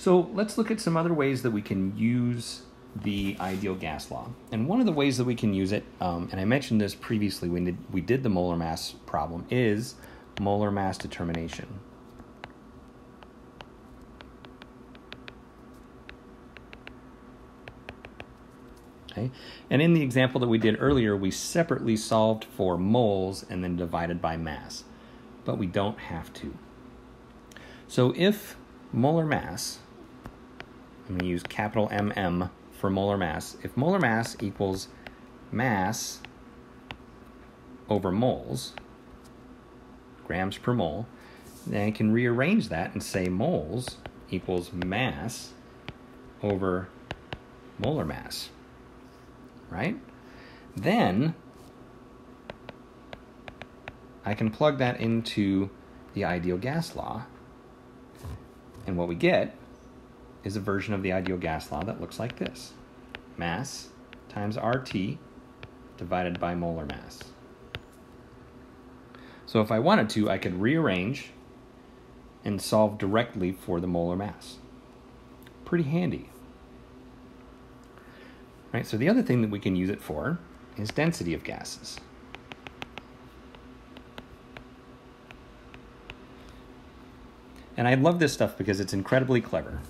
So let's look at some other ways that we can use the ideal gas law. And one of the ways that we can use it, and I mentioned this previously when we did the molar mass problem, is molar mass determination. Okay. And in the example that we did earlier, we separately solved for moles and then divided by mass, but we don't have to. So if molar mass, I'm going to use capital MM for molar mass, if molar mass equals mass over moles, grams per mole, then I can rearrange that and say moles equals mass over molar mass. Right? Then I can plug that into the ideal gas law, and what we get is a version of the ideal gas law that looks like this. Mass times RT divided by molar mass. So if I wanted to, I could rearrange and solve directly for the molar mass. Pretty handy. Right, so the other thing that we can use it for is density of gases. And I love this stuff because it's incredibly clever.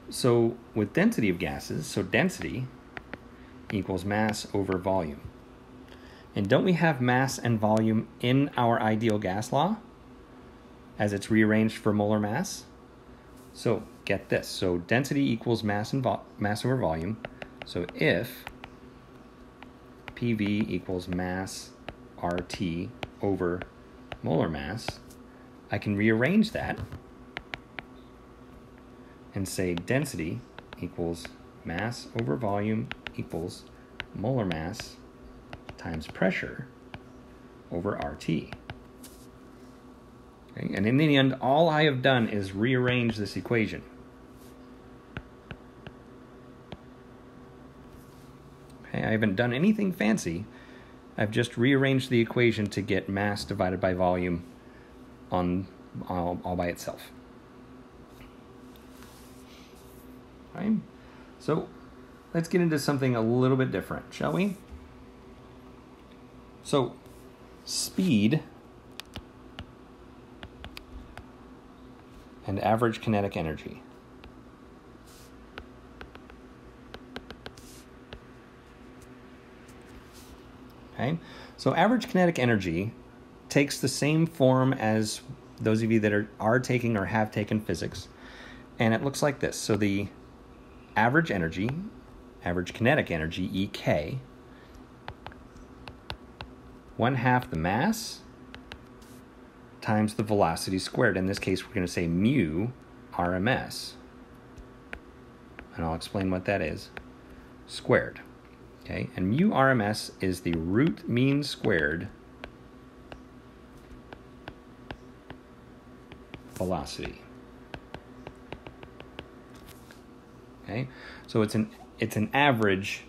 So with density of gases, so density equals mass over volume. And don't we have mass and volume in our ideal gas law as it's rearranged for molar mass? So get this. So density equals mass and mass over volume. So if PV equals mass RT over molar mass, I can rearrange that and say density equals mass over volume equals molar mass times pressure over RT. Okay? And in the end, all I have done is rearrange this equation. Okay? I haven't done anything fancy. I've just rearranged the equation to get mass divided by volume on all by itself. Right? So let's get into something a little bit different, shall we? So speed and average kinetic energy. Okay? So average kinetic energy takes the same form as those of you that are taking or have taken physics, and it looks like this. So the average energy, average kinetic energy, EK, 1/2 the mass times the velocity squared. In this case, we're going to say mu RMS, and I'll explain what that is, squared. Okay, and mu RMS is the root mean squared velocity. Okay, so it's an average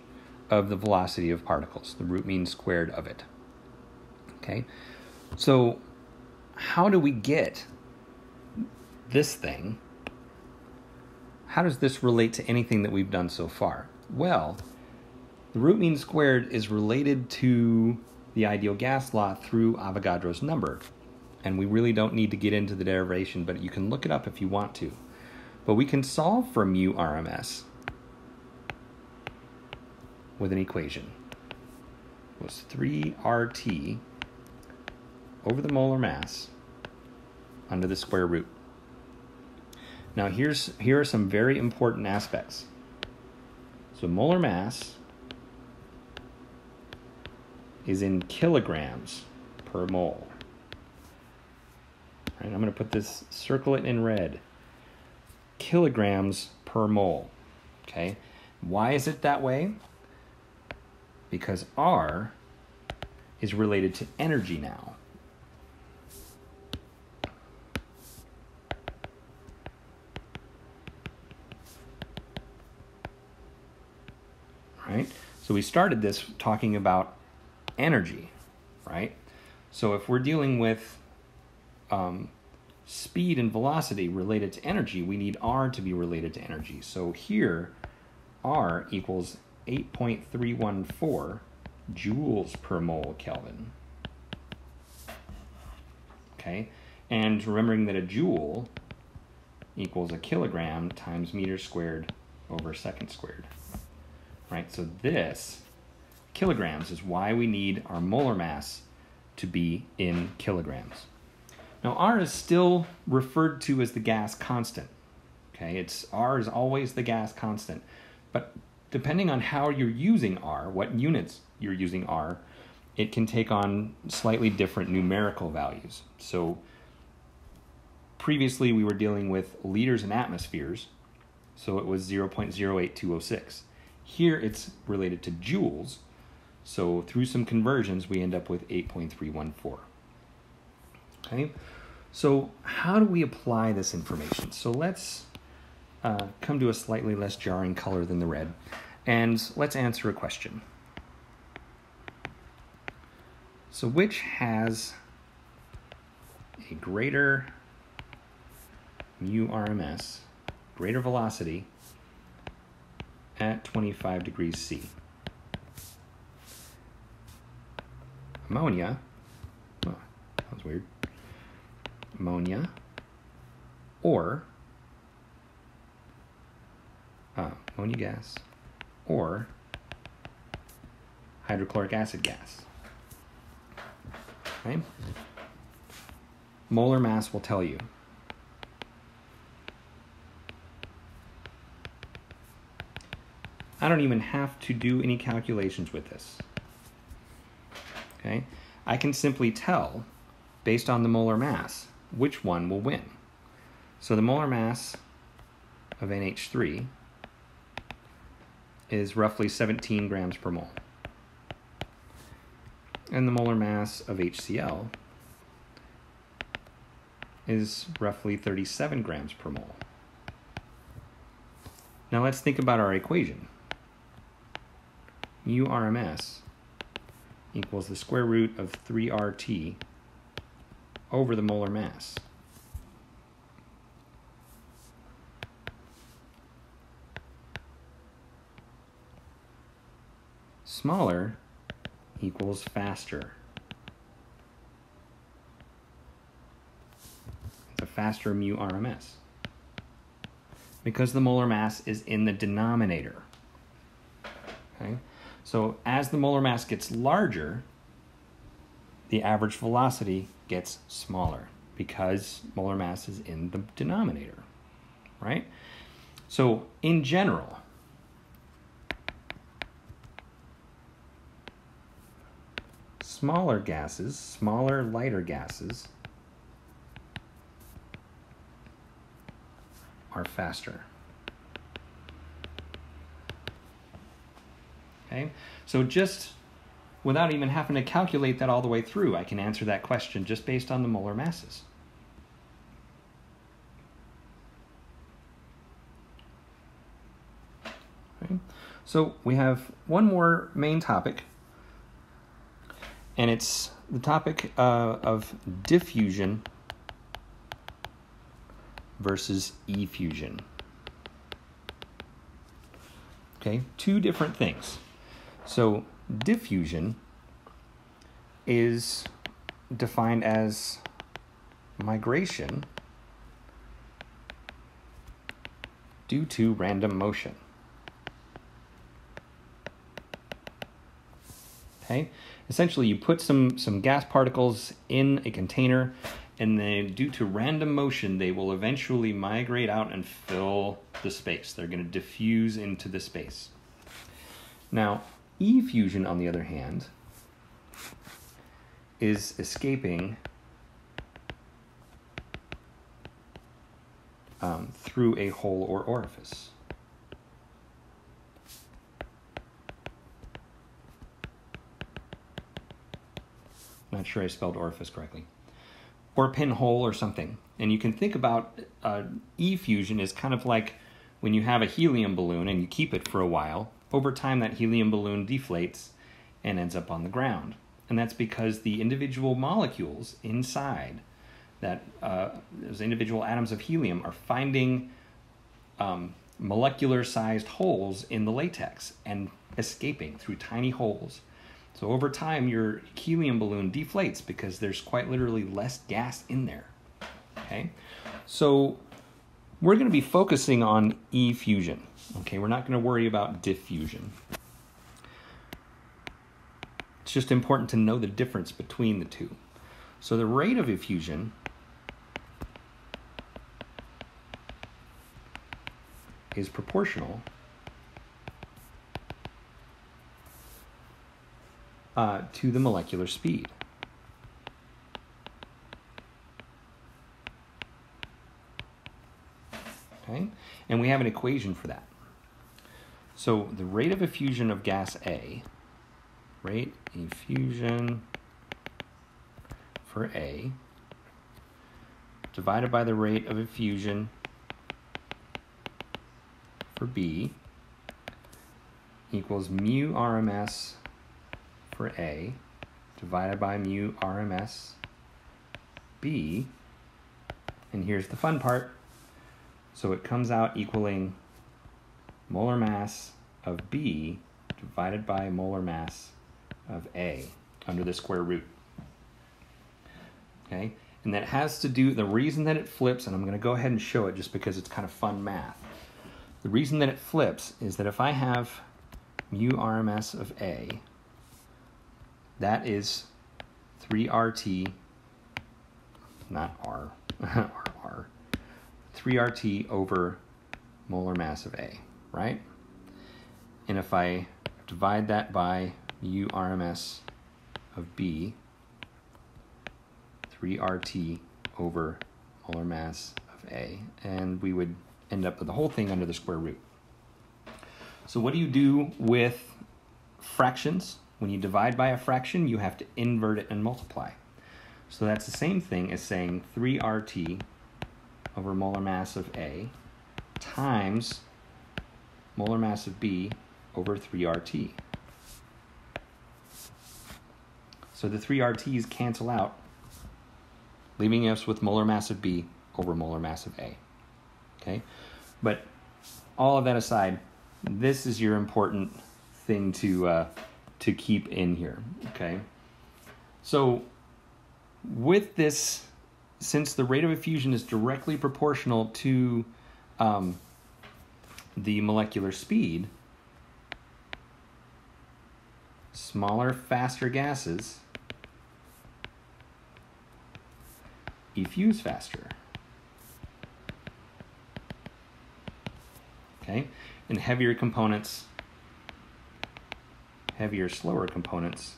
of the velocity of particles, the root mean squared of it. Okay, so how do we get this thing? How does this relate to anything that we've done so far? Well, the root mean squared is related to the ideal gas law through Avogadro's number. And we really don't need to get into the derivation, but you can look it up if you want to. But we can solve for mu RMS with an equation. It was 3RT over the molar mass under the square root. Now here are some very important aspects. So molar mass is in kilograms per mole. Right, I'm going to put this, circle it in red. Kilograms per mole. Okay, why is it that way? Because R is related to energy now. Right? So we started this talking about energy, right? So if we're dealing with speed and velocity related to energy, we need R to be related to energy. So here, R equals 8.314 joules per mole Kelvin. Okay, and remembering that a joule equals a kilogram times meters squared over seconds squared. Right, so this, kilograms, is why we need our molar mass to be in kilograms. Now, R is still referred to as the gas constant. Okay, R is always the gas constant. But depending on how you're using R, what units you're using R, it can take on slightly different numerical values. So previously we were dealing with liters and atmospheres, so it was 0.08206. Here it's related to joules, so through some conversions we end up with 8.314. Okay, so how do we apply this information? So let's come to a slightly less jarring color than the red, and let's answer a question. So which has a greater mu RMS, greater velocity at 25 degrees C? Ammonia, oh, that was weird. Ammonia or ammonia gas or hydrochloric acid gas. Okay? Molar mass will tell you. I don't even have to do any calculations with this. Okay? I can simply tell, based on the molar mass, which one will win. So the molar mass of NH3 is roughly 17 grams per mole. And the molar mass of HCl is roughly 37 grams per mole. Now let's think about our equation. Mu RMS equals the square root of 3RT over the molar mass. Smaller equals faster. It's a faster mu RMS because the molar mass is in the denominator. Okay? So as the molar mass gets larger, the average velocity gets smaller because molar mass is in the denominator, right? So in general, smaller gases, smaller, lighter gases are faster. Okay, so just without even having to calculate that all the way through, I can answer that question just based on the molar masses. Okay, so we have one more main topic, and it's the topic of diffusion versus effusion. Okay, two different things. So diffusion is defined as migration due to random motion. Okay, essentially you put some gas particles in a container, and then due to random motion they will eventually migrate out and fill the space. They're going to diffuse into the space. Now, effusion, on the other hand, is escaping through a hole or orifice. Not sure I spelled orifice correctly. Or pinhole or something. And you can think about effusion as kind of like when you have a helium balloon and you keep it for a while. Over time, that helium balloon deflates and ends up on the ground. And that's because the individual molecules inside that those individual atoms of helium are finding molecular-sized holes in the latex and escaping through tiny holes. So over time, your helium balloon deflates because there's quite literally less gas in there. Okay, so we're going to be focusing on effusion. Okay, we're not going to worry about diffusion. It's just important to know the difference between the two. So the rate of effusion is proportional to the molecular speed. Okay, and we have an equation for that. So the rate of effusion of gas A, rate effusion for A, divided by the rate of effusion for B, equals mu RMS for A divided by mu RMS B. And here's the fun part. So it comes out equaling molar mass of B divided by molar mass of A under the square root. Okay, and that has to do, the reason that it flips, and I'm going to go ahead and show it just because it's kind of fun math. The reason that it flips is that if I have mu RMS of A, that is 3RT, not R, R, 3RT over molar mass of A, right? And if I divide that by mu RMS of B, 3RT over molar mass of A, and we would end up with the whole thing under the square root. So what do you do with fractions? When you divide by a fraction, you have to invert it and multiply. So that's the same thing as saying 3RT over molar mass of A times molar mass of B over 3RT. So the 3RTs cancel out, leaving us with molar mass of B over molar mass of A. Okay, but all of that aside, this is your important thing to keep in here. Okay, so with this, since the rate of effusion is directly proportional to the molecular speed, smaller, faster gases effuse faster. Okay, and heavier components, heavier, slower components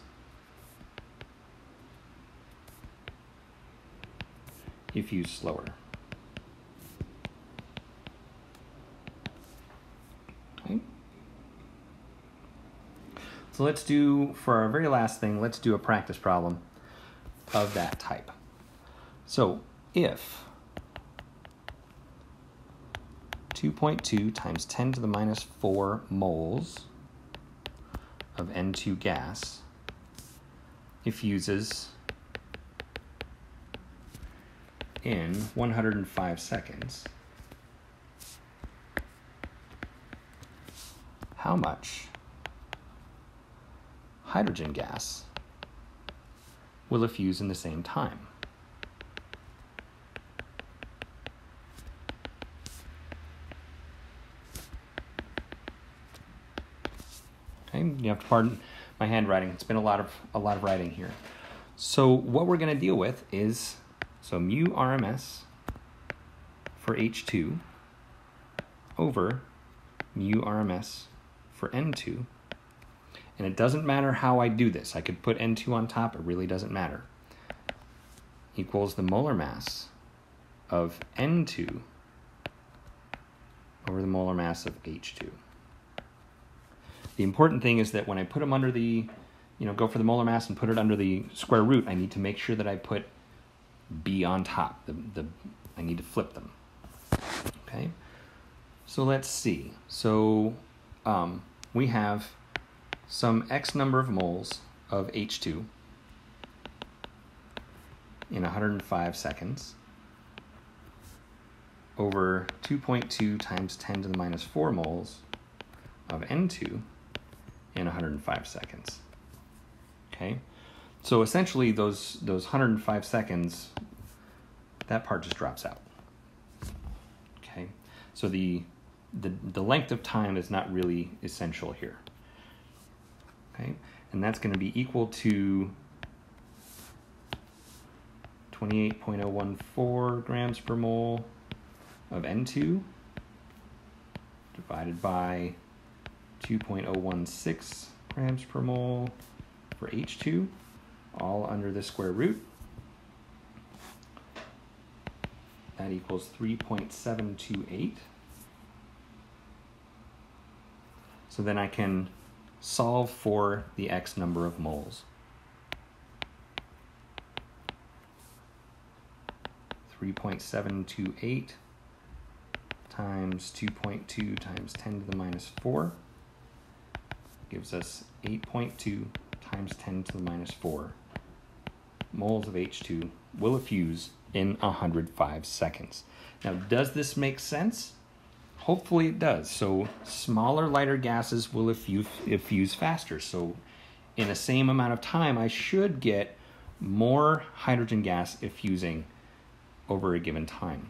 effuse slower. Okay. So let's do, for our very last thing, let's do a practice problem of that type. So if 2.2 times 10 to the minus 4 moles of N2 gas effuses in 105 seconds, how much hydrogen gas will effuse in the same time? Okay, you have to pardon my handwriting. It's been a lot of writing here. So what we're going to deal with is, so mu RMS for H2 over mu RMS for N2. And it doesn't matter how I do this. I could put N2 on top. It really doesn't matter. Equals the molar mass of N2 over the molar mass of H2. The important thing is that when I put them under the, go for the molar mass and put it under the square root, I need to make sure that I put B on top. I need to flip them. Okay, so let's see. So we have some X number of moles of H2 in 105 seconds over 2.2 times 10 to the minus 4 moles of N2 in 105 seconds. Okay, so essentially those 105 seconds, that part just drops out. Okay, so the length of time is not really essential here. Okay, and that's going to be equal to 28.014 grams per mole of N2 divided by 2.016 grams per mole for H2, all under the square root. That equals 3.728. So then I can solve for the X number of moles. 3.728 times 2.2 times 10 to the minus 4 gives us 8.2 times 10 to the minus 4 moles of H2 will effuse in 105 seconds. Now, does this make sense? Hopefully it does. So smaller, lighter gases will effuse faster. So in the same amount of time, I should get more hydrogen gas effusing over a given time.